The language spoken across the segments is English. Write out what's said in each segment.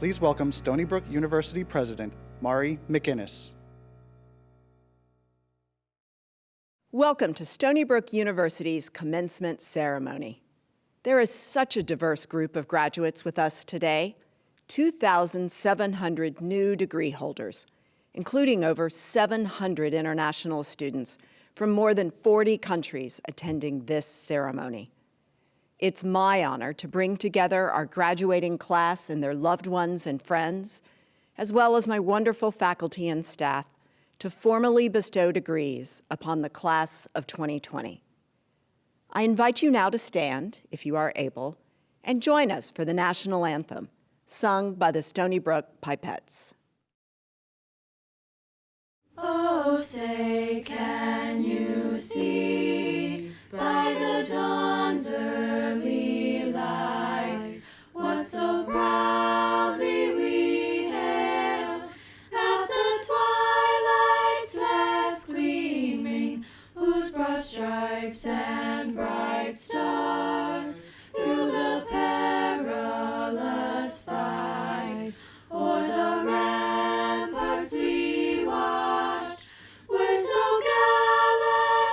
Please welcome Stony Brook University President Maurie McInnis. Welcome to Stony Brook University's commencement ceremony. There is such a diverse group of graduates with us today, 2,700 new degree holders, including over 700 international students from more than 40 countries attending this ceremony. It's my honor to bring together our graduating class and their loved ones and friends, as well as my wonderful faculty and staff, to formally bestow degrees upon the class of 2020. I invite you now to stand, if you are able, and join us for the national anthem, sung by the Stony Brook Pipettes. Oh, say, can you see by the dawn's early light what so proudly we hailed at the twilight's last gleaming, whose broad stripes and bright stars through the perilous fight o'er the ramparts we watched were so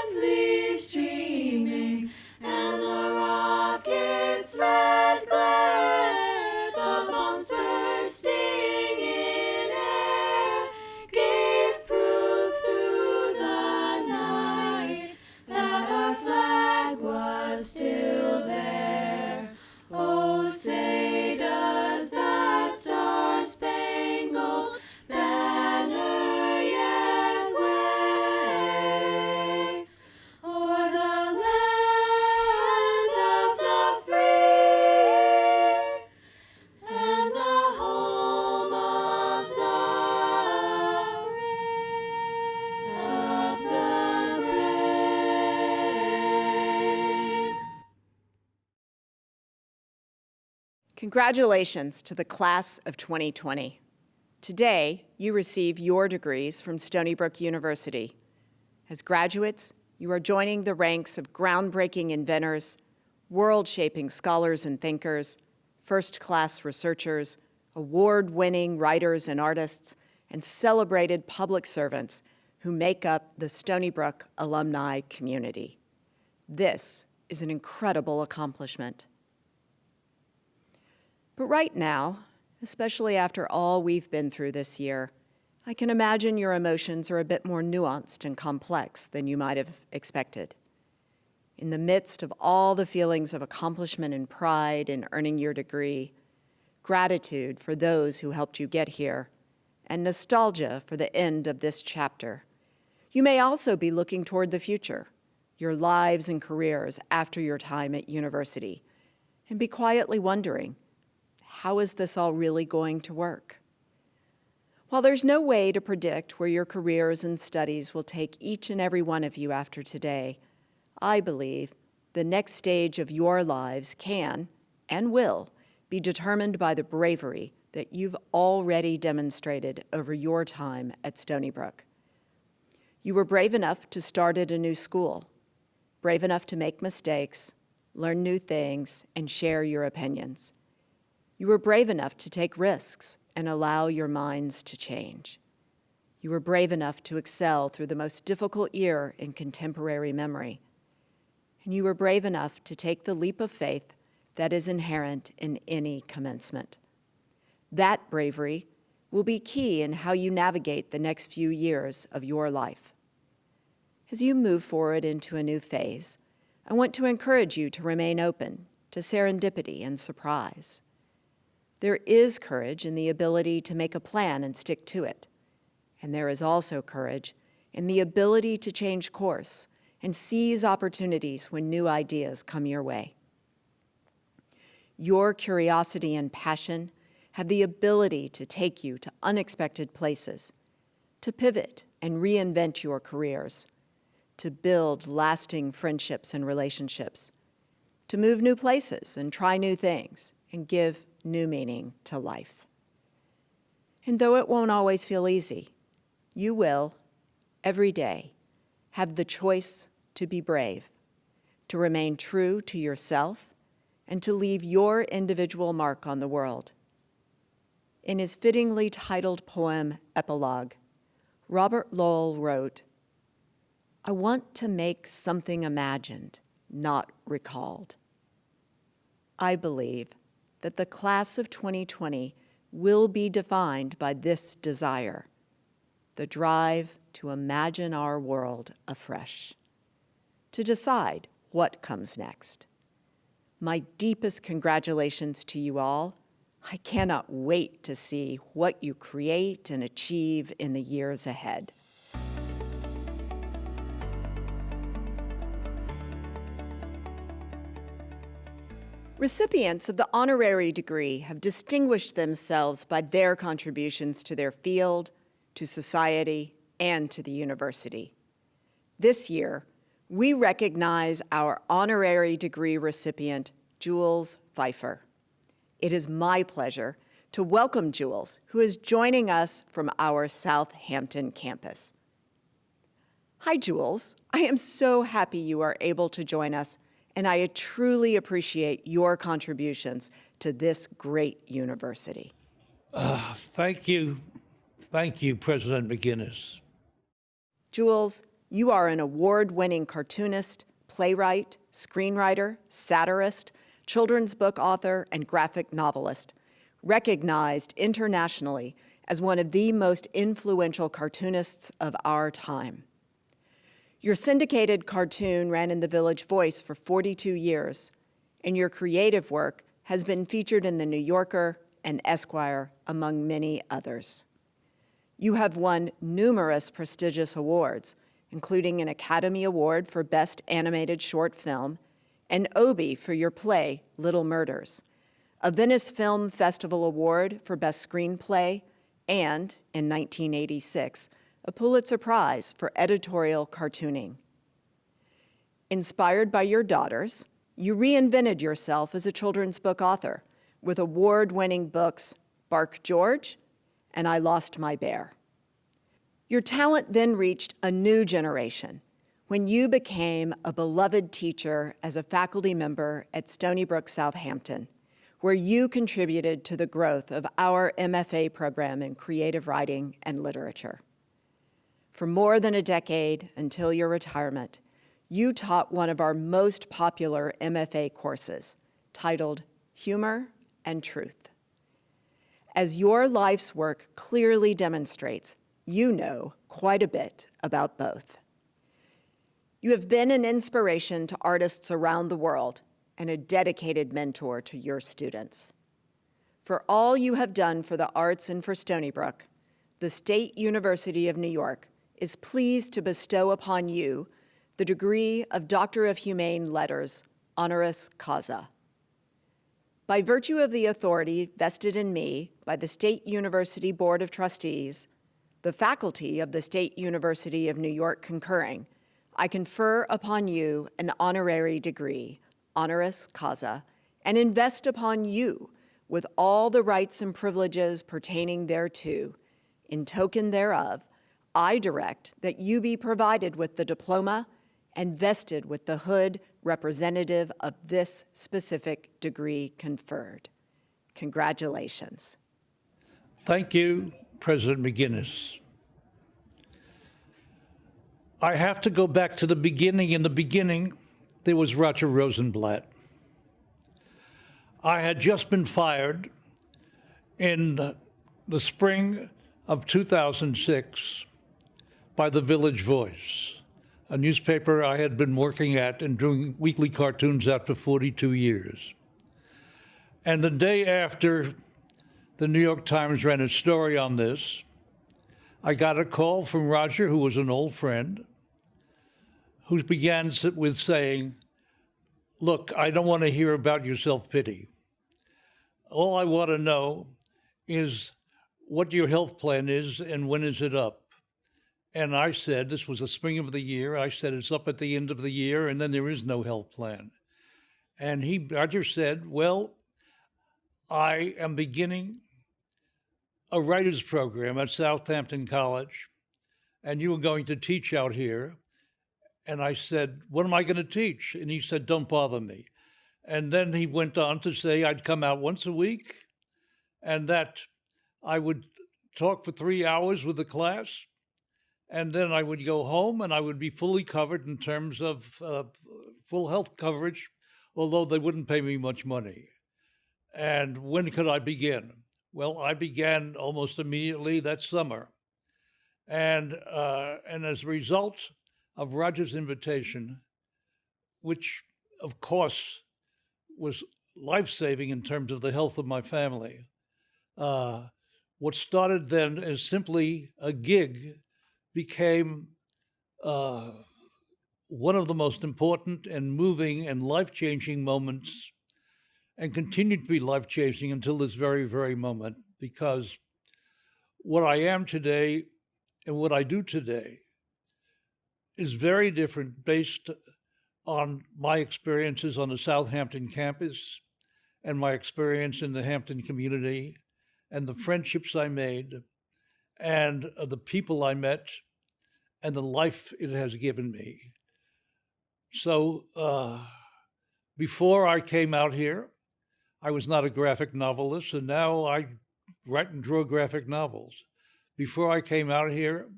gallantly streaming, and the rocket's red glare, the bombs bursting in air, gave proof through the night that our flag was still there. Oh, say does that star-spangled banner yet wave o'er the land of the free and the home of the brave. Congratulations to the class of 2020. Today, you receive your degrees from Stony Brook University. As graduates, you are joining the ranks of groundbreaking inventors, world-shaping scholars and thinkers, first-class researchers, award-winning writers and artists, and celebrated public servants who make up the Stony Brook alumni community. This is an incredible accomplishment. But right now, especially after all we've been through this year, I can imagine your emotions are a bit more nuanced and complex than you might have expected. In the midst of all the feelings of accomplishment and pride in earning your degree, gratitude for those who helped you get here, and nostalgia for the end of this chapter, you may also be looking toward the future, your lives and careers after your time at university, and be quietly wondering, how is this all really going to work? While there's no way to predict where your careers and studies will take each and every one of you after today, I believe the next stage of your lives can and will be determined by the bravery that you've already demonstrated over your time at Stony Brook. You were brave enough to start at a new school, brave enough to make mistakes, learn new things, and share your opinions. You were brave enough to take risks and allow your minds to change. You were brave enough to excel through the most difficult year in contemporary memory. And you were brave enough to take the leap of faith that is inherent in any commencement. That bravery will be key in how you navigate the next few years of your life. As you move forward into a new phase, I want to encourage you to remain open to serendipity and surprise. There is courage in the ability to make a plan and stick to it. And there is also courage in the ability to change course and seize opportunities when new ideas come your way. Your curiosity and passion have the ability to take you to unexpected places, to pivot and reinvent your careers, to build lasting friendships and relationships, to move new places and try new things and give new meaning to life. And though it won't always feel easy, you will, every day, have the choice to be brave, to remain true to yourself, and to leave your individual mark on the world. In his fittingly titled poem, Epilogue, Robert Lowell wrote, "I want to make something imagined, not recalled." I believe that the class of 2020 will be defined by this desire, the drive to imagine our world afresh, to decide what comes next. My deepest congratulations to you all. I cannot wait to see what you create and achieve in the years ahead. Recipients of the honorary degree have distinguished themselves by their contributions to their field, to society, and to the university. This year, we recognize our honorary degree recipient, Jules Pfeiffer. It is my pleasure to welcome Jules, who is joining us from our Southampton campus. Hi, Jules. I am so happy you are able to join us, and I truly appreciate your contributions to this great university. Thank you. Thank you, President McInnis. Jules, you are an award-winning cartoonist, playwright, screenwriter, satirist, children's book author, and graphic novelist, recognized internationally as one of the most influential cartoonists of our time. Your syndicated cartoon ran in the Village Voice for 42 years, and your creative work has been featured in The New Yorker and Esquire, among many others. You have won numerous prestigious awards, including an Academy Award for Best Animated Short Film, an Obie for your play, Little Murders, a Venice Film Festival Award for Best Screenplay, and, in 1986, a Pulitzer Prize for editorial cartooning. Inspired by your daughters, you reinvented yourself as a children's book author with award-winning books Bark George and I Lost My Bear. Your talent then reached a new generation when you became a beloved teacher as a faculty member at Stony Brook, Southampton, where you contributed to the growth of our MFA program in creative writing and literature. For more than a decade, until your retirement, you taught one of our most popular MFA courses, titled Humor and Truth. As your life's work clearly demonstrates, you know quite a bit about both. You have been an inspiration to artists around the world and a dedicated mentor to your students. For all you have done for the arts and for Stony Brook, the State University of New York is pleased to bestow upon you the degree of Doctor of Humane Letters, honoris causa. By virtue of the authority vested in me by the State University Board of Trustees, the faculty of the State University of New York concurring, I confer upon you an honorary degree, honoris causa, and invest upon you with all the rights and privileges pertaining thereto. In token thereof, I direct that you be provided with the diploma and vested with the hood representative of this specific degree conferred. Congratulations. Thank you, President McInnis. I have to go back to the beginning. In the beginning, there was Roger Rosenblatt. I had just been fired in the spring of 2006 by the Village Voice, a newspaper I had been working at and doing weekly cartoons at for 42 years. And the day after the New York Times ran a story on this, I got a call from Roger, who was an old friend, who began with saying, "Look, I don't want to hear about your self-pity. All I want to know is what your health plan is and when is it up?" And I said, this was the spring of the year, I said, it's up at the end of the year, and then there is no health plan. And Roger said, well, I am beginning a writer's program at Southampton College, and you are going to teach out here. And I said, what am I going to teach? And he said, don't bother me. And then he went on to say I'd come out once a week and that I would talk for 3 hours with the class, and then I would go home and I would be fully covered in terms of full health coverage, although they wouldn't pay me much money. And when could I begin? Well, I began almost immediately that summer. And as a result of Roger's invitation, which of course was life-saving in terms of the health of my family, what started then as simply a gig became one of the most important and moving and life-changing moments, and continued to be life-changing until this very, very moment, because what I am today and what I do today is very different based on my experiences on the Southampton campus and my experience in the Hampton community and the friendships I made and the people I met and the life it has given me. So before I came out here, I was not a graphic novelist, and now I write and draw graphic novels. Before I came out here,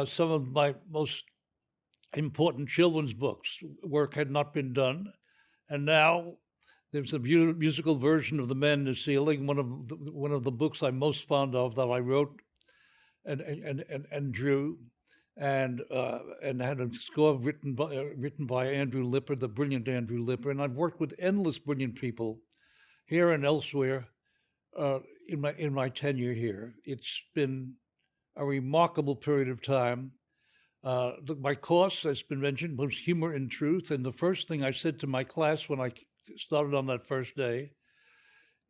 some of my most important children's books work had not been done, and now there's a musical version of The Man in the Ceiling, one of the books I'm most fond of that I wrote and drew, and had a score written by Andrew Lipper, the brilliant Andrew Lipper, and I've worked with endless brilliant people here and elsewhere in my tenure here. It's been a remarkable period of time. My course, as has been mentioned, was Humor and Truth, and the first thing I said to my class when I started on that first day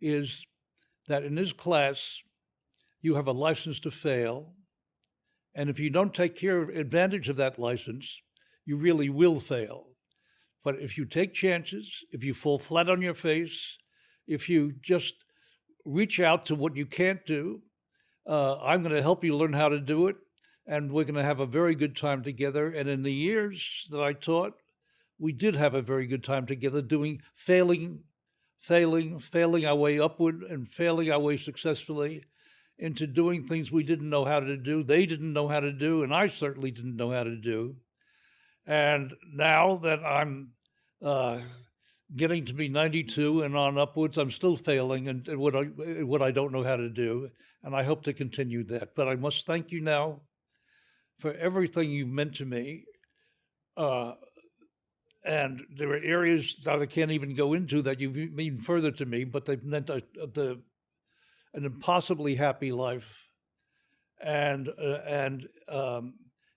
is that in this class, you have a license to fail, and if you don't take advantage of that license, you really will fail. But if you take chances, if you fall flat on your face, if you just reach out to what you can't do, I'm going to help you learn how to do it, and we're going to have a very good time together. And in the years that I taught, we did have a very good time together, failing our way upward and failing our way successfully into doing things we didn't know how to do, they didn't know how to do, and I certainly didn't know how to do. And now that I'm getting to be 92 and on upwards, I'm still failing and what I don't know how to do, and I hope to continue that. But I must thank you now for everything you've meant to me. And there are areas that I can't even go into that you mean further to me, but they've meant an impossibly happy life and an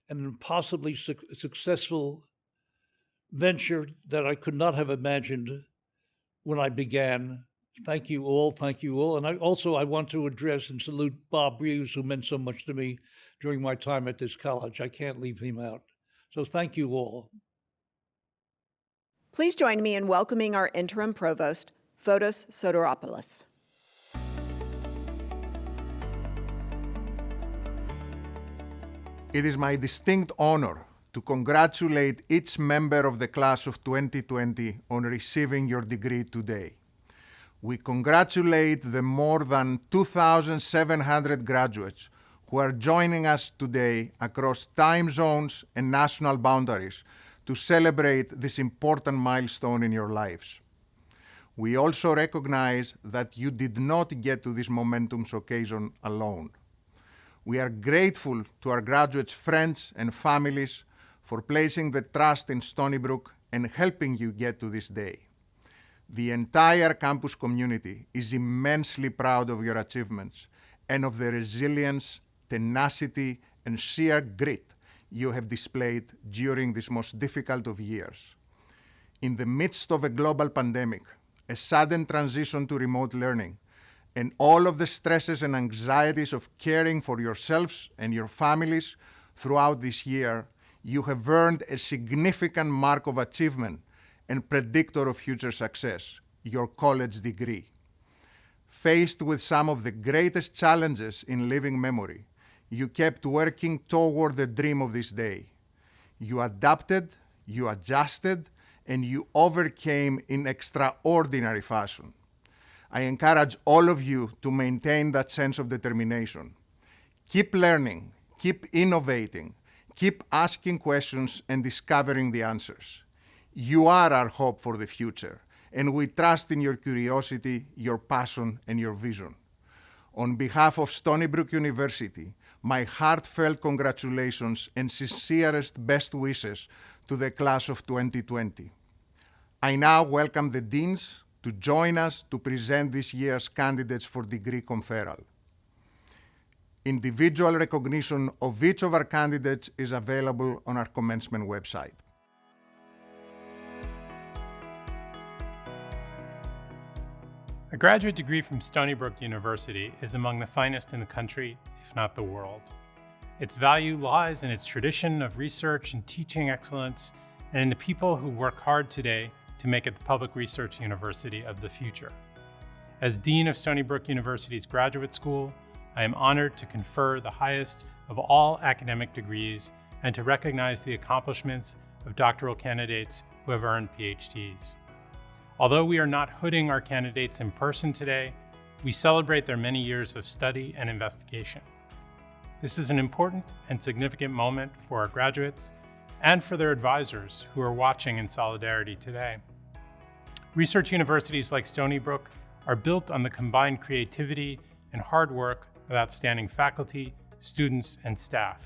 impossibly successful venture that I could not have imagined when I began. Thank you all, thank you all. And I want to address and salute Bob Reeves, who meant so much to me during my time at this college. I can't leave him out. So thank you all. Please join me in welcoming our interim provost, Fotis Soteropoulos. It is my distinct honor to congratulate each member of the class of 2020 on receiving your degree today. We congratulate the more than 2,700 graduates who are joining us today across time zones and national boundaries to celebrate this important milestone in your lives. We also recognize that you did not get to this momentous occasion alone. We are grateful to our graduates' friends and families for placing the trust in Stony Brook and helping you get to this day. The entire campus community is immensely proud of your achievements and of the resilience, tenacity, and sheer grit you have displayed during this most difficult of years. In the midst of a global pandemic, a sudden transition to remote learning, and all of the stresses and anxieties of caring for yourselves and your families throughout this year, you have earned a significant mark of achievement and predictor of future success, your college degree. Faced with some of the greatest challenges in living memory, you kept working toward the dream of this day. You adapted, you adjusted, and you overcame in extraordinary fashion. I encourage all of you to maintain that sense of determination. Keep learning, keep innovating, keep asking questions and discovering the answers. You are our hope for the future, and we trust in your curiosity, your passion, and your vision. On behalf of Stony Brook University, my heartfelt congratulations and sincerest best wishes to the class of 2020. I now welcome the deans to join us to present this year's candidates for degree conferral. Individual recognition of each of our candidates is available on our commencement website. A graduate degree from Stony Brook University is among the finest in the country, if not the world. Its value lies in its tradition of research and teaching excellence, and in the people who work hard today to make it the public research university of the future. As Dean of Stony Brook University's Graduate School, I am honored to confer the highest of all academic degrees and to recognize the accomplishments of doctoral candidates who have earned PhDs. Although we are not hooding our candidates in person today, we celebrate their many years of study and investigation. This is an important and significant moment for our graduates and for their advisors who are watching in solidarity today. Research universities like Stony Brook are built on the combined creativity and hard work of outstanding faculty, students, and staff.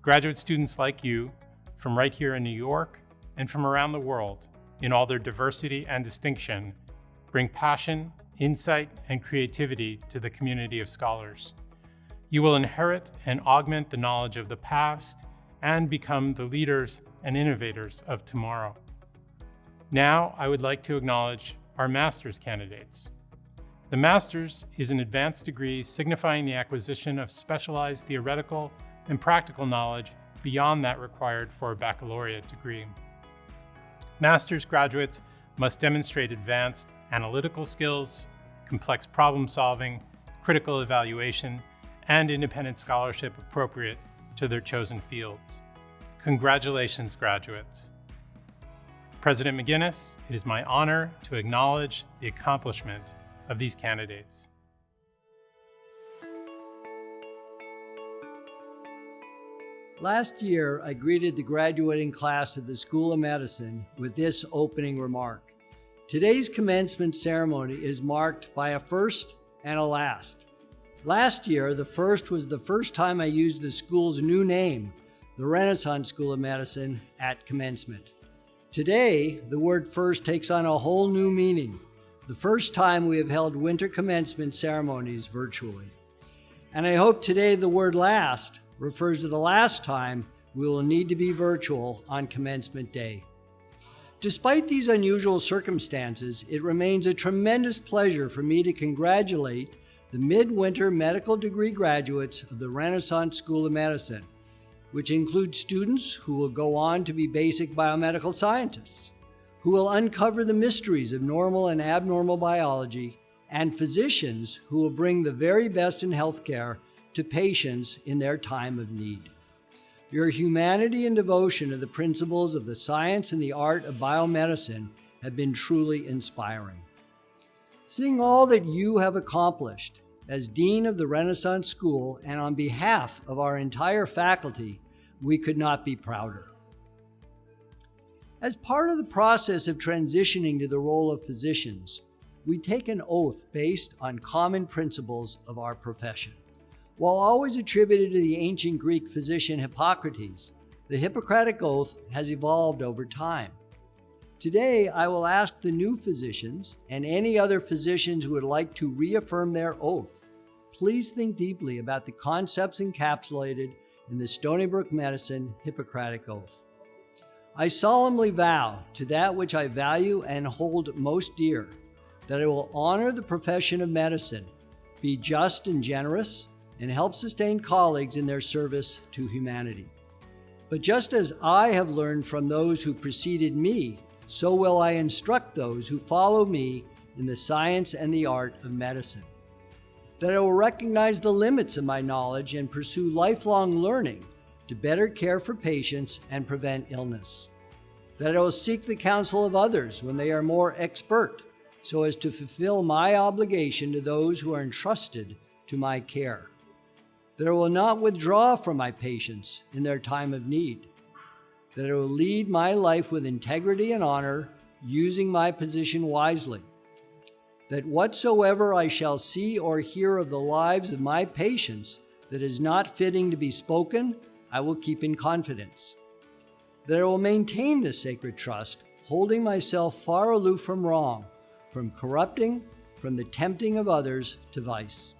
Graduate students like you, from right here in New York and from around the world, in all their diversity and distinction, bring passion, insight, and creativity to the community of scholars. You will inherit and augment the knowledge of the past and become the leaders and innovators of tomorrow. Now, I would like to acknowledge our master's candidates. The master's is an advanced degree signifying the acquisition of specialized theoretical and practical knowledge beyond that required for a baccalaureate degree. Master's graduates must demonstrate advanced analytical skills, complex problem solving, critical evaluation, and independent scholarship appropriate to their chosen fields. Congratulations, graduates. President McInnis, it is my honor to acknowledge the accomplishment of these candidates. Last year, I greeted the graduating class of the School of Medicine with this opening remark. Today's commencement ceremony is marked by a first and a last. Last year, the first was the first time I used the school's new name, the Renaissance School of Medicine, at commencement. Today, the word first takes on a whole new meaning, the first time we have held winter commencement ceremonies virtually. And I hope today the word last refers to the last time we will need to be virtual on commencement day. Despite these unusual circumstances, it remains a tremendous pleasure for me to congratulate the midwinter medical degree graduates of the Renaissance School of Medicine, which includes students who will go on to be basic biomedical scientists, who will uncover the mysteries of normal and abnormal biology, and physicians who will bring the very best in healthcare to patients in their time of need. Your humanity and devotion to the principles of the science and the art of biomedicine have been truly inspiring. Seeing all that you have accomplished as Dean of the Renaissance School and on behalf of our entire faculty, we could not be prouder. As part of the process of transitioning to the role of physicians, we take an oath based on common principles of our profession. While always attributed to the ancient Greek physician Hippocrates, the Hippocratic Oath has evolved over time. Today, I will ask the new physicians and any other physicians who would like to reaffirm their oath, please think deeply about the concepts encapsulated in the Stony Brook Medicine Hippocratic Oath. I solemnly vow to that which I value and hold most dear, that I will honor the profession of medicine, be just and generous, and help sustain colleagues in their service to humanity. But just as I have learned from those who preceded me, so will I instruct those who follow me in the science and the art of medicine. That I will recognize the limits of my knowledge and pursue lifelong learning to better care for patients and prevent illness. That I will seek the counsel of others when they are more expert, so as to fulfill my obligation to those who are entrusted to my care. That I will not withdraw from my patients in their time of need. That I will lead my life with integrity and honor, using my position wisely. That whatsoever I shall see or hear of the lives of my patients that is not fitting to be spoken, I will keep in confidence. That I will maintain this sacred trust, holding myself far aloof from wrong, from corrupting, from the tempting of others to vice.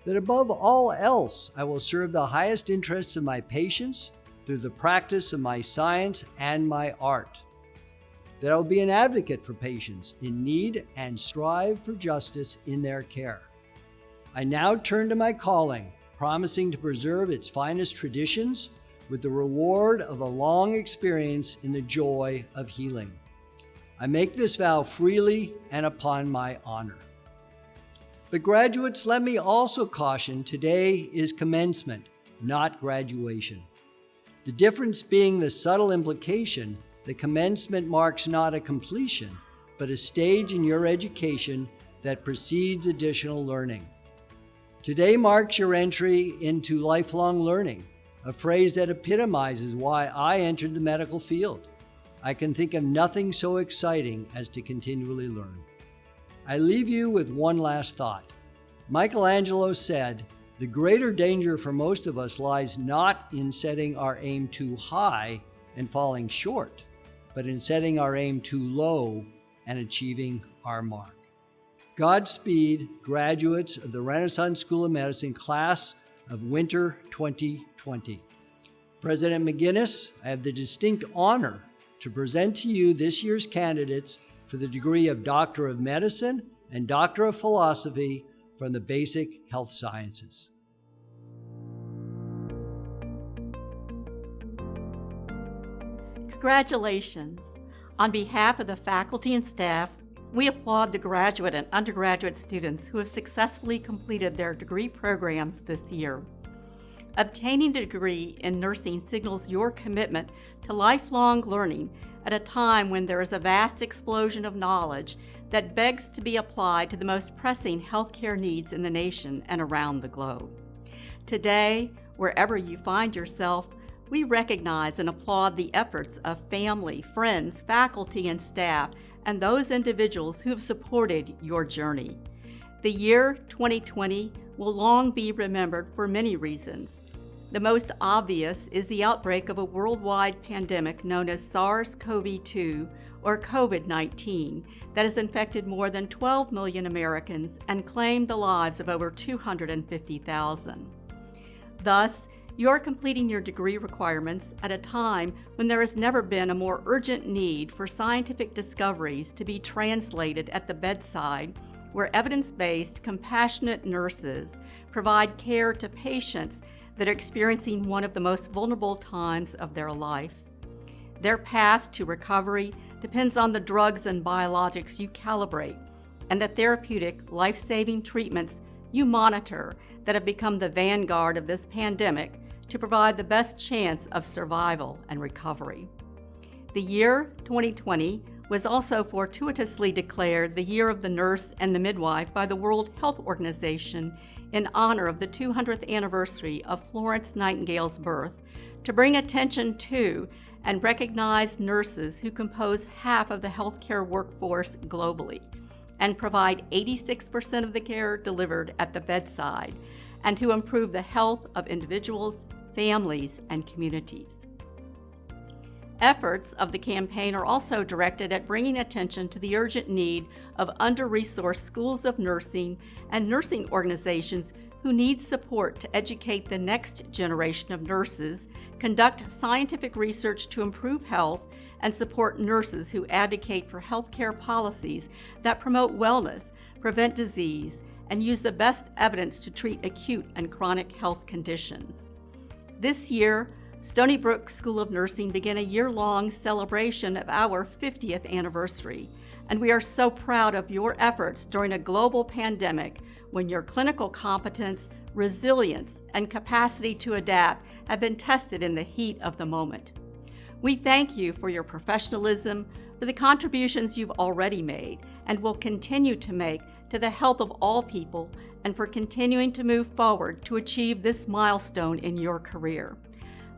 That above all else, I will serve the highest interests of my patients through the practice of my science and my art. That I will be an advocate for patients in need and strive for justice in their care. I now turn to my calling, promising to preserve its finest traditions with the reward of a long experience in the joy of healing. I make this vow freely and upon my honor. But graduates, let me also caution, today is commencement, not graduation. The difference being the subtle implication that commencement marks not a completion, but a stage in your education that precedes additional learning. Today marks your entry into lifelong learning, a phrase that epitomizes why I entered the medical field. I can think of nothing so exciting as to continually learn. I leave you with one last thought. Michelangelo said, "The greater danger for most of us lies not in setting our aim too high and falling short, but in setting our aim too low and achieving our mark." Godspeed, graduates of the Renaissance School of Medicine class of winter 2020. President McInnis, I have the distinct honor to present to you this year's candidates for the degree of Doctor of Medicine and Doctor of Philosophy from the Basic Health Sciences. Congratulations. On behalf of the faculty and staff, we applaud the graduate and undergraduate students who have successfully completed their degree programs this year. Obtaining a degree in nursing signals your commitment to lifelong learning at a time when there is a vast explosion of knowledge that begs to be applied to the most pressing healthcare needs in the nation and around the globe. Today, wherever you find yourself, we recognize and applaud the efforts of family, friends, faculty, and staff, and those individuals who have supported your journey. The year 2020 will long be remembered for many reasons. The most obvious is the outbreak of a worldwide pandemic known as SARS-CoV-2 or COVID-19 that has infected more than 12 million Americans and claimed the lives of over 250,000. Thus, you're completing your degree requirements at a time when there has never been a more urgent need for scientific discoveries to be translated at the bedside, where evidence-based, compassionate nurses provide care to patients that are experiencing one of the most vulnerable times of their life. Their path to recovery depends on the drugs and biologics you calibrate and the therapeutic, life-saving treatments you monitor that have become the vanguard of this pandemic to provide the best chance of survival and recovery. The year 2020 was also fortuitously declared the Year of the Nurse and the Midwife by the World Health Organization in honor of the 200th anniversary of Florence Nightingale's birth, to bring attention to and recognize nurses who compose half of the healthcare workforce globally and provide 86% of the care delivered at the bedside, and to improve the health of individuals, families, and communities. Efforts of the campaign are also directed at bringing attention to the urgent need of under-resourced schools of nursing and nursing organizations who need support to educate the next generation of nurses, conduct scientific research to improve health, and support nurses who advocate for healthcare policies that promote wellness, prevent disease, and use the best evidence to treat acute and chronic health conditions. This year, Stony Brook School of Nursing began a year-long celebration of our 50th anniversary, and we are so proud of your efforts during a global pandemic when your clinical competence, resilience, and capacity to adapt have been tested in the heat of the moment. We thank you for your professionalism, for the contributions you've already made, and will continue to make to the health of all people and for continuing to move forward to achieve this milestone in your career.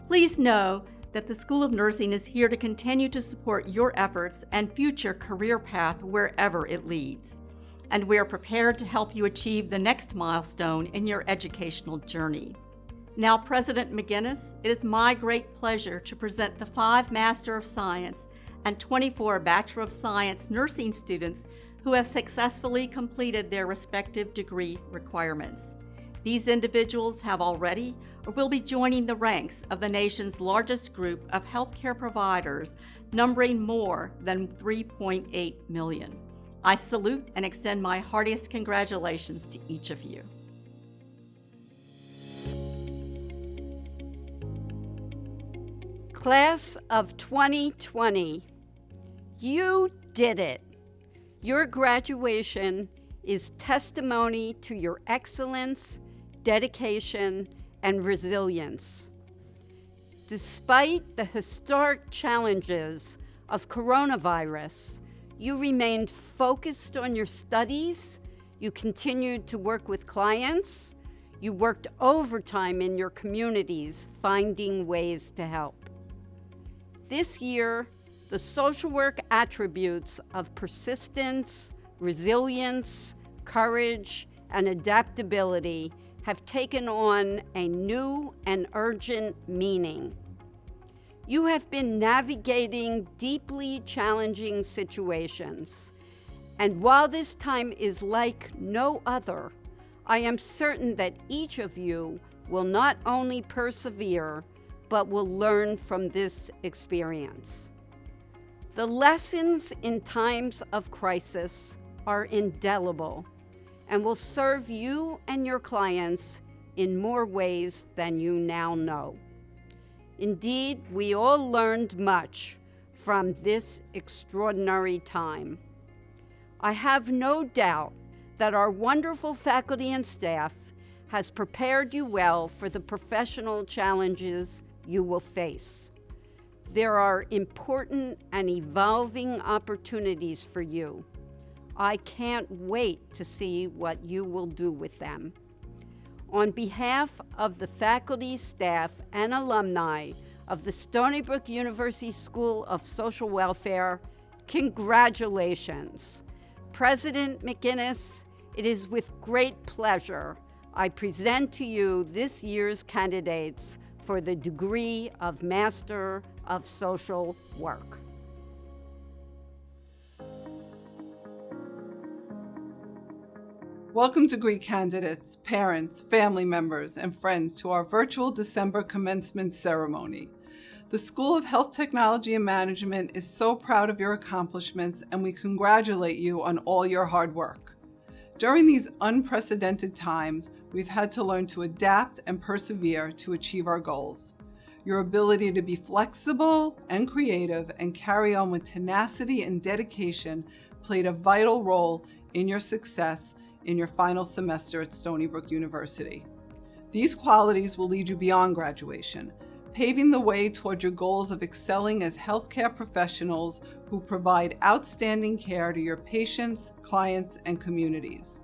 Please know that the School of Nursing is here to continue to support your efforts and future career path wherever it leads. And we are prepared to help you achieve the next milestone in your educational journey. Now, President McInnis, it is my great pleasure to present the 5 Master of Science and 24 Bachelor of Science nursing students who have successfully completed their respective degree requirements. These individuals have already or will be joining the ranks of the nation's largest group of healthcare providers, numbering more than 3.8 million. I salute and extend my heartiest congratulations to each of you. Class of 2020, you did it. Your graduation is testimony to your excellence, dedication, and resilience. Despite the historic challenges of coronavirus, you remained focused on your studies, you continued to work with clients, you worked overtime in your communities, finding ways to help. This year, the social work attributes of persistence, resilience, courage, and adaptability have taken on a new and urgent meaning. You have been navigating deeply challenging situations, and while this time is like no other, I am certain that each of you will not only persevere, but will learn from this experience. The lessons in times of crisis are indelible and will serve you and your clients in more ways than you now know. Indeed, we all learned much from this extraordinary time. I have no doubt that our wonderful faculty and staff has prepared you well for the professional challenges you will face. There are important and evolving opportunities for you. I can't wait to see what you will do with them. On behalf of the faculty, staff, and alumni of the Stony Brook University School of Social Welfare, congratulations. President McInnis, it is with great pleasure I present to you this year's candidates for the degree of Master of Social Work. Welcome degree candidates, parents, family members, and friends to our virtual December commencement ceremony. The School of Health Technology and Management is so proud of your accomplishments, and we congratulate you on all your hard work. During these unprecedented times, we've had to learn to adapt and persevere to achieve our goals. Your ability to be flexible and creative and carry on with tenacity and dedication played a vital role in your success in your final semester at Stony Brook University. These qualities will lead you beyond graduation, paving the way toward your goals of excelling as healthcare professionals who provide outstanding care to your patients, clients, and communities.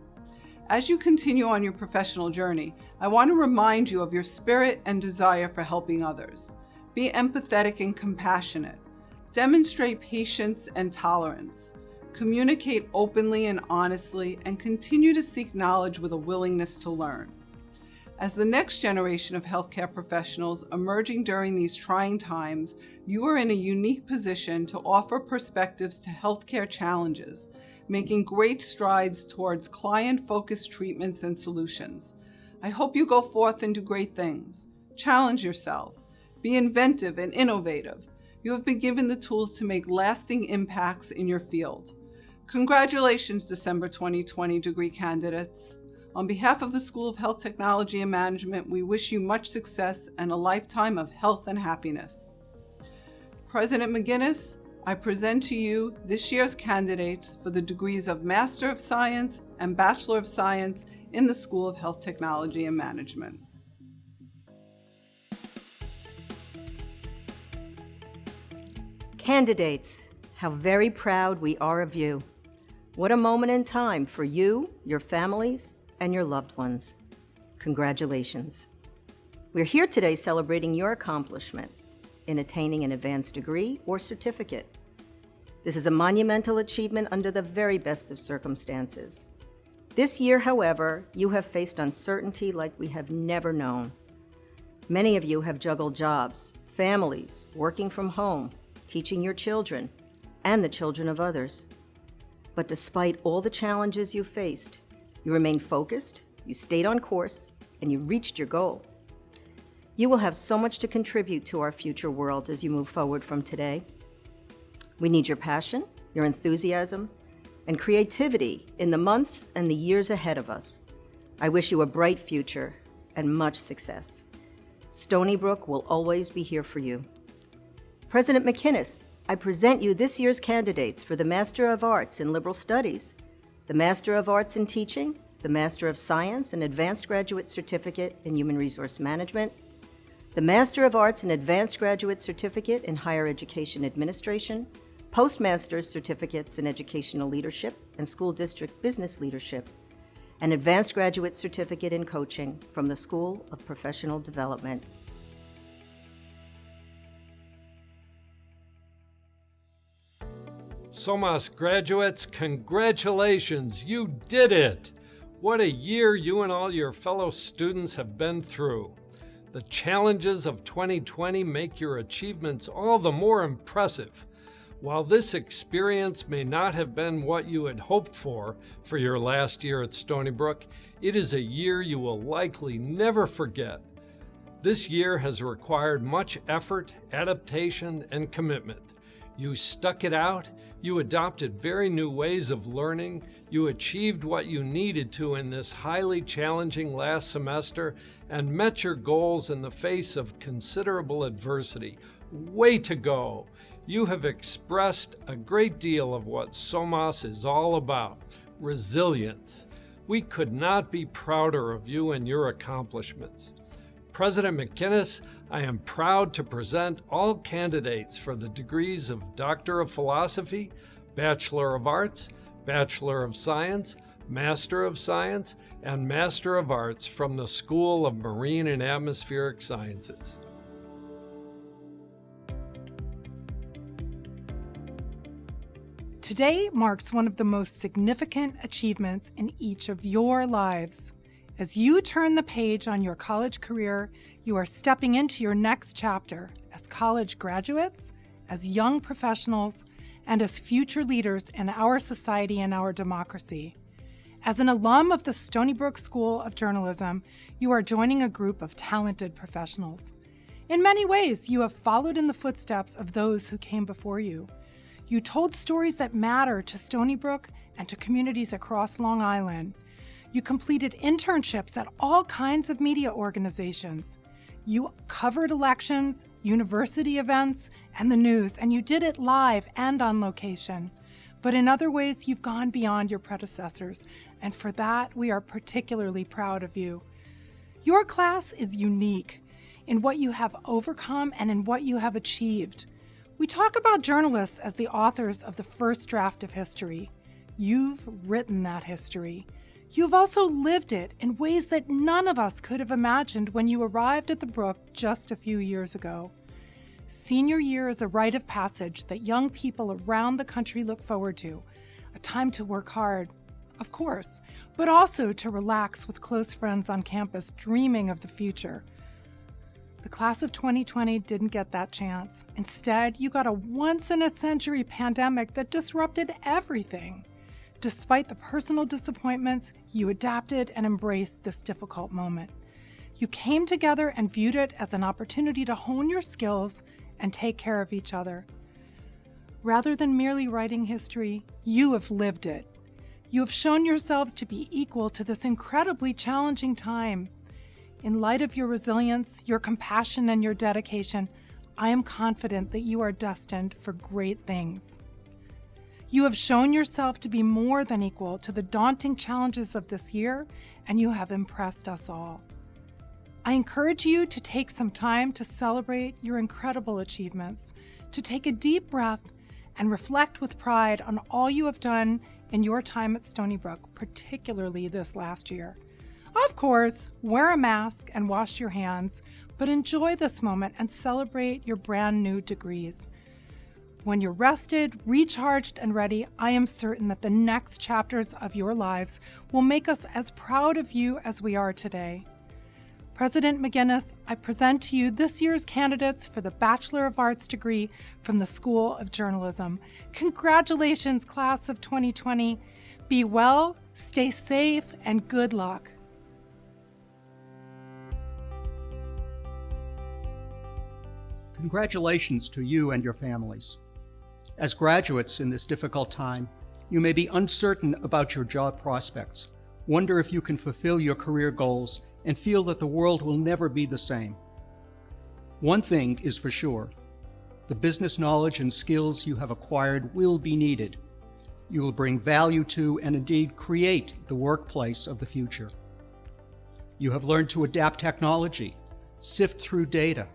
As you continue on your professional journey, I want to remind you of your spirit and desire for helping others. Be empathetic and compassionate. Demonstrate patience and tolerance. Communicate openly and honestly, and continue to seek knowledge with a willingness to learn. As the next generation of healthcare professionals emerging during these trying times, you are in a unique position to offer perspectives to healthcare challenges, making great strides towards client-focused treatments and solutions. I hope you go forth and do great things. Challenge yourselves. Be inventive and innovative. You have been given the tools to make lasting impacts in your field. Congratulations, December 2020 degree candidates. On behalf of the School of Health Technology and Management, we wish you much success and a lifetime of health and happiness. President McInnis, I present to you this year's candidates for the degrees of Master of Science and Bachelor of Science in the School of Health Technology and Management. Candidates, how very proud we are of you. What a moment in time for you, your families, and your loved ones. Congratulations. We're here today celebrating your accomplishment in attaining an advanced degree or certificate. This is a monumental achievement under the very best of circumstances. This year, however, you have faced uncertainty like we have never known. Many of you have juggled jobs, families, working from home, teaching your children, and the children of others. But despite all the challenges you faced, you remained focused, you stayed on course, and you reached your goal. You will have so much to contribute to our future world as you move forward from today. We need your passion, your enthusiasm, and creativity in the months and the years ahead of us. I wish you a bright future and much success. Stony Brook will always be here for you. President McInnis, I present you this year's candidates for the Master of Arts in Liberal Studies, the Master of Arts in Teaching, the Master of Science and Advanced Graduate Certificate in Human Resource Management, the Master of Arts and Advanced Graduate Certificate in Higher Education Administration, Postmaster's Certificates in Educational Leadership and School District Business Leadership, an Advanced Graduate Certificate in Coaching from the School of Professional Development. SOMAS graduates, congratulations, you did it! What a year you and all your fellow students have been through. The challenges of 2020 make your achievements all the more impressive. While this experience may not have been what you had hoped for your last year at Stony Brook, it is a year you will likely never forget. This year has required much effort, adaptation, and commitment. You stuck it out, you adopted very new ways of learning, you achieved what you needed to in this highly challenging last semester, and met your goals in the face of considerable adversity. Way to go! You have expressed a great deal of what SOMAS is all about, resilience. We could not be prouder of you and your accomplishments. President McInnis, I am proud to present all candidates for the degrees of Doctor of Philosophy, Bachelor of Arts, Bachelor of Science, Master of Science, and Master of Arts from the School of Marine and Atmospheric Sciences. Today marks one of the most significant achievements in each of your lives. As you turn the page on your college career, you are stepping into your next chapter as college graduates, as young professionals, and as future leaders in our society and our democracy. As an alum of the Stony Brook School of Journalism, you are joining a group of talented professionals. In many ways, you have followed in the footsteps of those who came before you. You told stories that matter to Stony Brook and to communities across Long Island. You completed internships at all kinds of media organizations. You covered elections, university events, and the news, and you did it live and on location. But in other ways, you've gone beyond your predecessors, and for that, we are particularly proud of you. Your class is unique in what you have overcome and in what you have achieved. We talk about journalists as the authors of the first draft of history. You've written that history. You've also lived it in ways that none of us could have imagined when you arrived at the Brook just a few years ago. Senior year is a rite of passage that young people around the country look forward to, a time to work hard, of course, but also to relax with close friends on campus dreaming of the future. The class of 2020 didn't get that chance. Instead, you got a once-in-a-century pandemic that disrupted everything. Despite the personal disappointments, you adapted and embraced this difficult moment. You came together and viewed it as an opportunity to hone your skills and take care of each other. Rather than merely writing history, you have lived it. You have shown yourselves to be equal to this incredibly challenging time. In light of your resilience, your compassion, and your dedication, I am confident that you are destined for great things. You have shown yourself to be more than equal to the daunting challenges of this year, and you have impressed us all. I encourage you to take some time to celebrate your incredible achievements, to take a deep breath and reflect with pride on all you have done in your time at Stony Brook, particularly this last year. Of course, wear a mask and wash your hands, but enjoy this moment and celebrate your brand new degrees. When you're rested, recharged, and ready, I am certain that the next chapters of your lives will make us as proud of you as we are today. President McInnis, I present to you this year's candidates for the Bachelor of Arts degree from the School of Journalism. Congratulations, class of 2020. Be well, stay safe, and good luck. Congratulations to you and your families. As graduates in this difficult time, you may be uncertain about your job prospects, wonder if you can fulfill your career goals, and feel that the world will never be the same. One thing is for sure: the business knowledge and skills you have acquired will be needed. You will bring value to and indeed create the workplace of the future. You have learned to adapt technology, sift through data,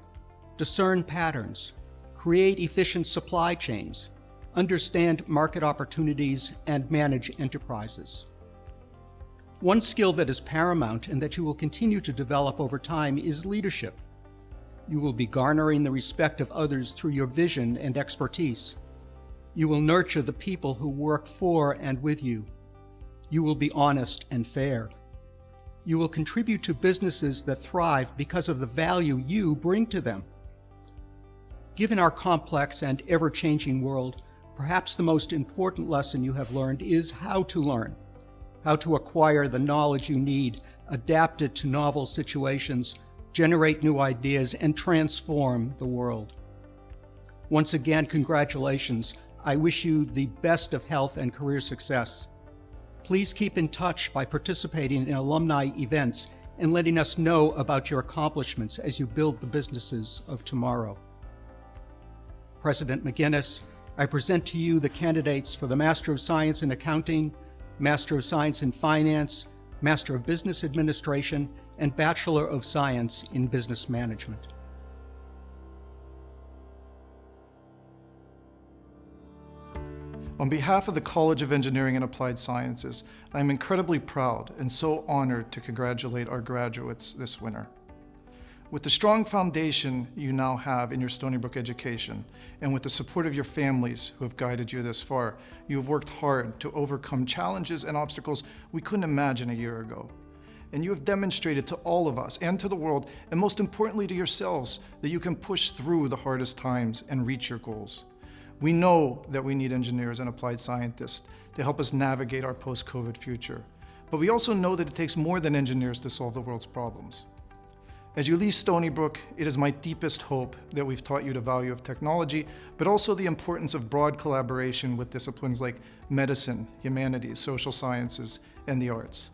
discern patterns, create efficient supply chains, understand market opportunities, and manage enterprises. One skill that is paramount and that you will continue to develop over time is leadership. You will be garnering the respect of others through your vision and expertise. You will nurture the people who work for and with you. You will be honest and fair. You will contribute to businesses that thrive because of the value you bring to them. Given our complex and ever-changing world, perhaps the most important lesson you have learned is how to learn, how to acquire the knowledge you need, adapt it to novel situations, generate new ideas, and transform the world. Once again, congratulations. I wish you the best of health and career success. Please keep in touch by participating in alumni events and letting us know about your accomplishments as you build the businesses of tomorrow. President McInnis, I present to you the candidates for the Master of Science in Accounting, Master of Science in Finance, Master of Business Administration, and Bachelor of Science in Business Management. On behalf of the College of Engineering and Applied Sciences, I am incredibly proud and so honored to congratulate our graduates this winter. With the strong foundation you now have in your Stony Brook education, and with the support of your families who have guided you this far, you have worked hard to overcome challenges and obstacles we couldn't imagine a year ago. And you have demonstrated to all of us and to the world, and most importantly to yourselves, that you can push through the hardest times and reach your goals. We know that we need engineers and applied scientists to help us navigate our post-COVID future. But we also know that it takes more than engineers to solve the world's problems. As you leave Stony Brook, it is my deepest hope that we've taught you the value of technology, but also the importance of broad collaboration with disciplines like medicine, humanities, social sciences, and the arts.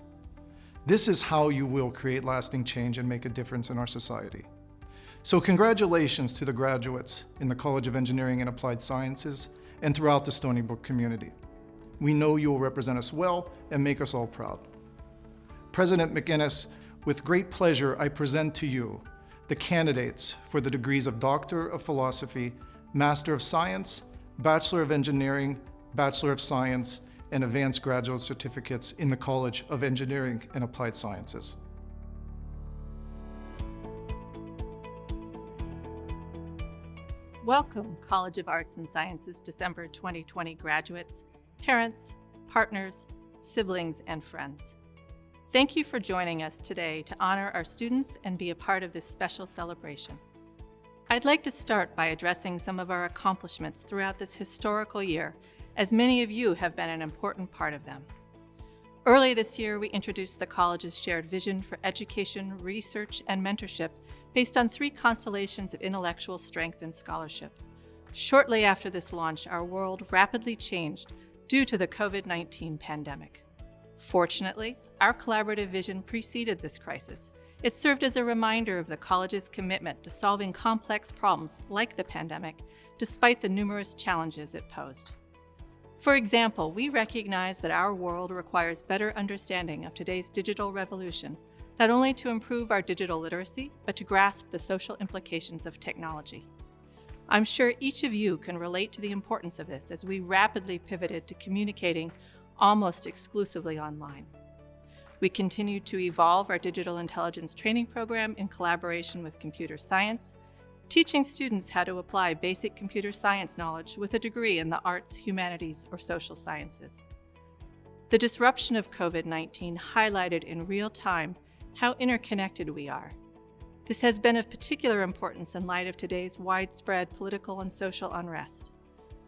This is how you will create lasting change and make a difference in our society. So congratulations to the graduates in the College of Engineering and Applied Sciences and throughout the Stony Brook community. We know you will represent us well and make us all proud. President McInnis, with great pleasure, I present to you the candidates for the degrees of Doctor of Philosophy, Master of Science, Bachelor of Engineering, Bachelor of Science, and Advanced Graduate Certificates in the College of Engineering and Applied Sciences. Welcome, College of Arts and Sciences December 2020 graduates, parents, partners, siblings, and friends. Thank you for joining us today to honor our students and be a part of this special celebration. I'd like to start by addressing some of our accomplishments throughout this historical year, as many of you have been an important part of them. Early this year, we introduced the college's shared vision for education, research, and mentorship based on 3 constellations of intellectual strength and scholarship. Shortly after this launch, our world rapidly changed due to the COVID-19 pandemic. Fortunately, our collaborative vision preceded this crisis. It served as a reminder of the college's commitment to solving complex problems like the pandemic, despite the numerous challenges it posed. For example, we recognize that our world requires better understanding of today's digital revolution, not only to improve our digital literacy, but to grasp the social implications of technology. I'm sure each of you can relate to the importance of this as we rapidly pivoted to communicating almost exclusively online. We continue to evolve our digital intelligence training program in collaboration with computer science, teaching students how to apply basic computer science knowledge with a degree in the arts, humanities, or social sciences. The disruption of COVID-19 highlighted in real time how interconnected we are. This has been of particular importance in light of today's widespread political and social unrest.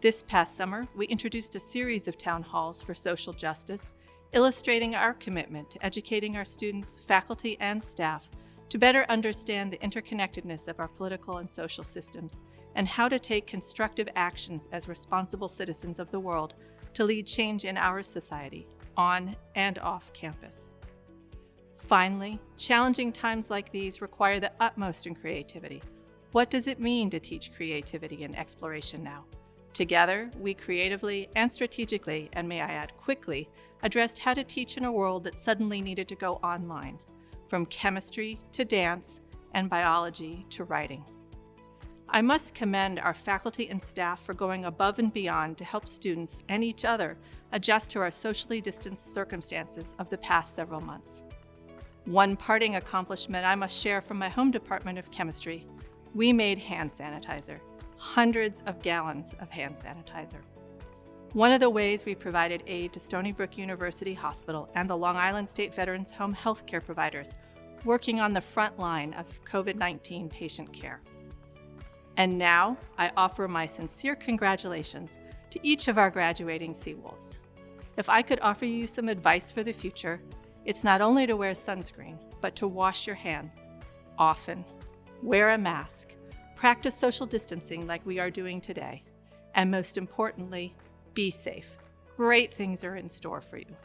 This past summer, we introduced a series of town halls for social justice, illustrating our commitment to educating our students, faculty, and staff to better understand the interconnectedness of our political and social systems and how to take constructive actions as responsible citizens of the world to lead change in our society, on and off campus. Finally, challenging times like these require the utmost in creativity. What does it mean to teach creativity and exploration now? Together, we creatively and strategically, and may I add quickly, addressed how to teach in a world that suddenly needed to go online, from chemistry to dance and biology to writing. I must commend our faculty and staff for going above and beyond to help students and each other adjust to our socially distanced circumstances of the past several months. One parting accomplishment I must share from my home department of chemistry: we made hand sanitizer, hundreds of gallons of hand sanitizer. One of the ways we provided aid to Stony Brook University Hospital and the Long Island State Veterans Home healthcare providers working on the front line of COVID-19 patient care. And now I offer my sincere congratulations to each of our graduating Seawolves. If I could offer you some advice for the future, it's not only to wear sunscreen, but to wash your hands often, wear a mask, practice social distancing like we are doing today, and most importantly, be safe. Great things are in store for you.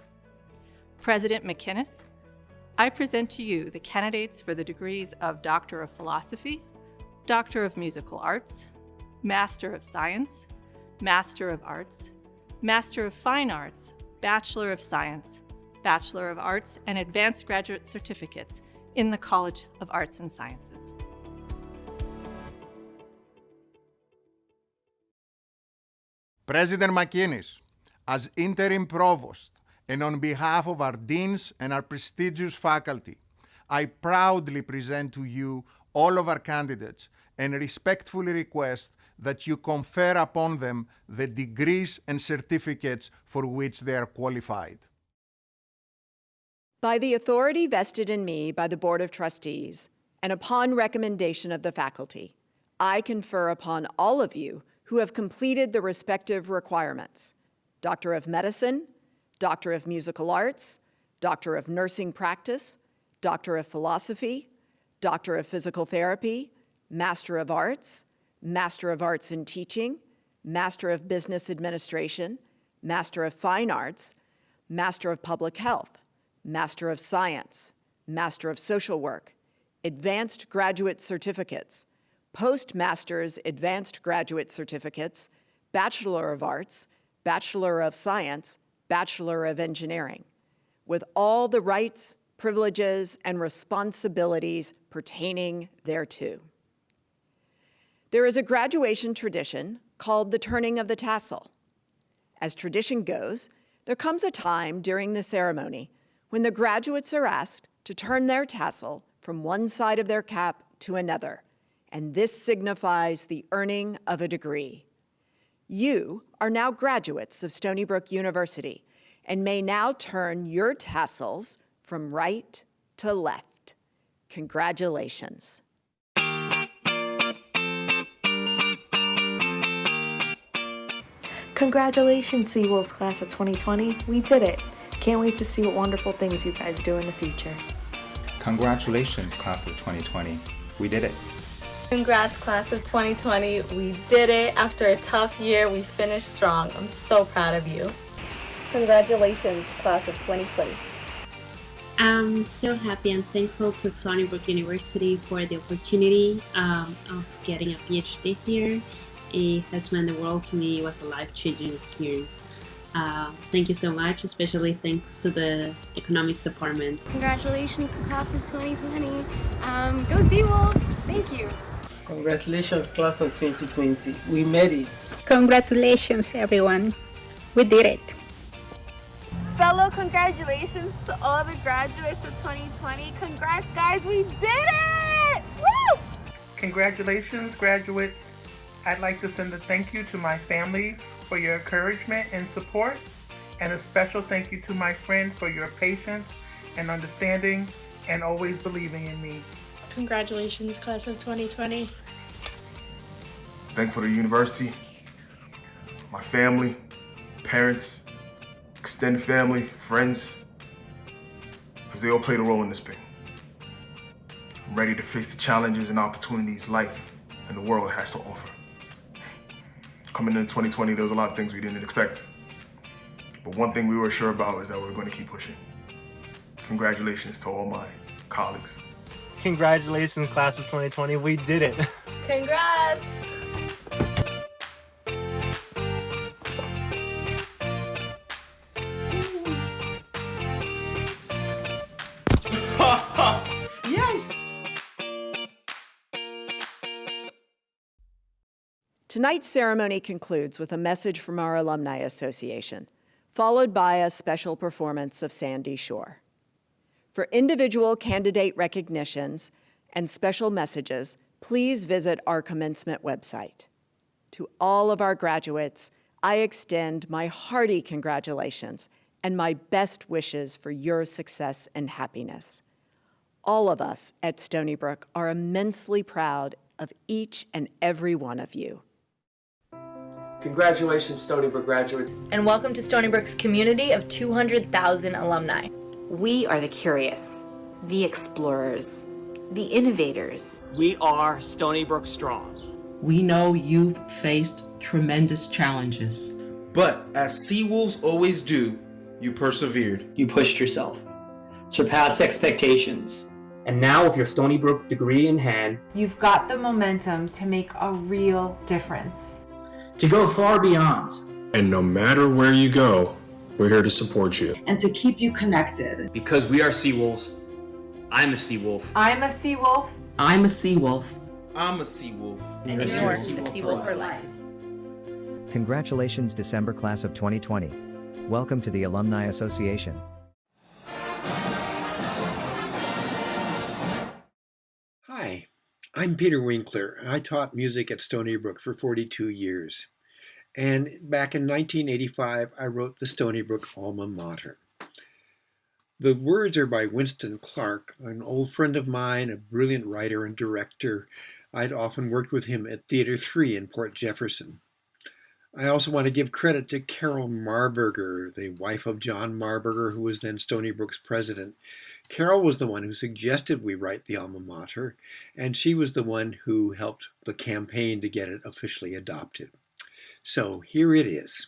President McInnis, I present to you the candidates for the degrees of Doctor of Philosophy, Doctor of Musical Arts, Master of Science, Master of Arts, Master of Fine Arts, Bachelor of Science, Bachelor of Arts, and Advanced Graduate Certificates in the College of Arts and Sciences. President McInnis, as interim provost, and on behalf of our deans and our prestigious faculty, I proudly present to you all of our candidates and respectfully request that you confer upon them the degrees and certificates for which they are qualified. By the authority vested in me by the Board of Trustees, and upon recommendation of the faculty, I confer upon all of you who have completed the respective requirements: Doctor of Medicine, Doctor of Musical Arts, Doctor of Nursing Practice, Doctor of Philosophy, Doctor of Physical Therapy, Master of Arts in Teaching, Master of Business Administration, Master of Fine Arts, Master of Public Health, Master of Science, Master of Social Work, Advanced Graduate Certificates, Postmaster's Advanced Graduate Certificates, Bachelor of Arts, Bachelor of Science, Bachelor of Engineering, with all the rights, privileges, and responsibilities pertaining thereto. There is a graduation tradition called the turning of the tassel. As tradition goes, there comes a time during the ceremony when the graduates are asked to turn their tassel from one side of their cap to another, and this signifies the earning of a degree. You are now graduates of Stony Brook University and may now turn your tassels from right to left. Congratulations. Congratulations, Seawolves class of 2020. We did it. Can't wait to see what wonderful things you guys do in the future. Congratulations, class of 2020. We did it. Congrats, class of 2020. We did it. After a tough year, we finished strong. I'm so proud of you. Congratulations, class of 2020. I'm so happy and thankful to Stony Brook University for the opportunity of getting a PhD here. It has meant the world to me. It was a life-changing experience. Thank you so much, especially thanks to the economics department. Congratulations, class of 2020. Go Seawolves! Thank you. Congratulations, class of 2020. We made it. Congratulations, everyone. We did it. fellow congratulations to all the graduates of 2020. Congrats, guys, we did it! Woo! Congratulations, graduates. I'd like to send a thank you to my family for your encouragement and support, and a special thank you to my friends for your patience and understanding and always believing in me. Congratulations, class of 2020. Thankful to the university, my family, parents, extended family, friends, because they all played a role in this thing. I'm ready to face the challenges and opportunities life and the world has to offer. Coming into 2020, there was a lot of things we didn't expect. But one thing we were sure about is that we were going to keep pushing. Congratulations to all my colleagues. Congratulations, class of 2020. We did it. Congrats! Yes! Tonight's ceremony concludes with a message from our Alumni Association, followed by a special performance of Sandy Shore. For individual candidate recognitions and special messages, please visit our Commencement website. To all of our graduates, I extend my hearty congratulations and my best wishes for your success and happiness. All of us at Stony Brook are immensely proud of each and every one of you. Congratulations, Stony Brook graduates. And welcome to Stony Brook's community of 200,000 alumni. We are the curious, the explorers, the innovators. We are Stony Brook Strong. We know you've faced tremendous challenges. But as Seawolves always do, you persevered. You pushed yourself, surpassed expectations. And now with your Stony Brook degree in hand, you've got the momentum to make a real difference. To go far beyond. And no matter where you go, we're here to support you. And to keep you connected. Because we are Seawolves. I'm a Seawolf. I'm a Seawolf. I'm a Seawolf. I'm a Seawolf. And you're a Seawolf for life. Congratulations, December class of 2020. Welcome to the Alumni Association. Hi, I'm Peter Winkler. I taught music at Stony Brook for 42 years. And back in 1985, I wrote the Stony Brook Alma Mater. The words are by Winston Clark, an old friend of mine, a brilliant writer and director. I'd often worked with him at Theater 3 in Port Jefferson. I also want to give credit to Carol Marburger, the wife of John Marburger, who was then Stony Brook's president. Carol was the one who suggested we write the Alma Mater, and she was the one who helped the campaign to get it officially adopted. So here it is.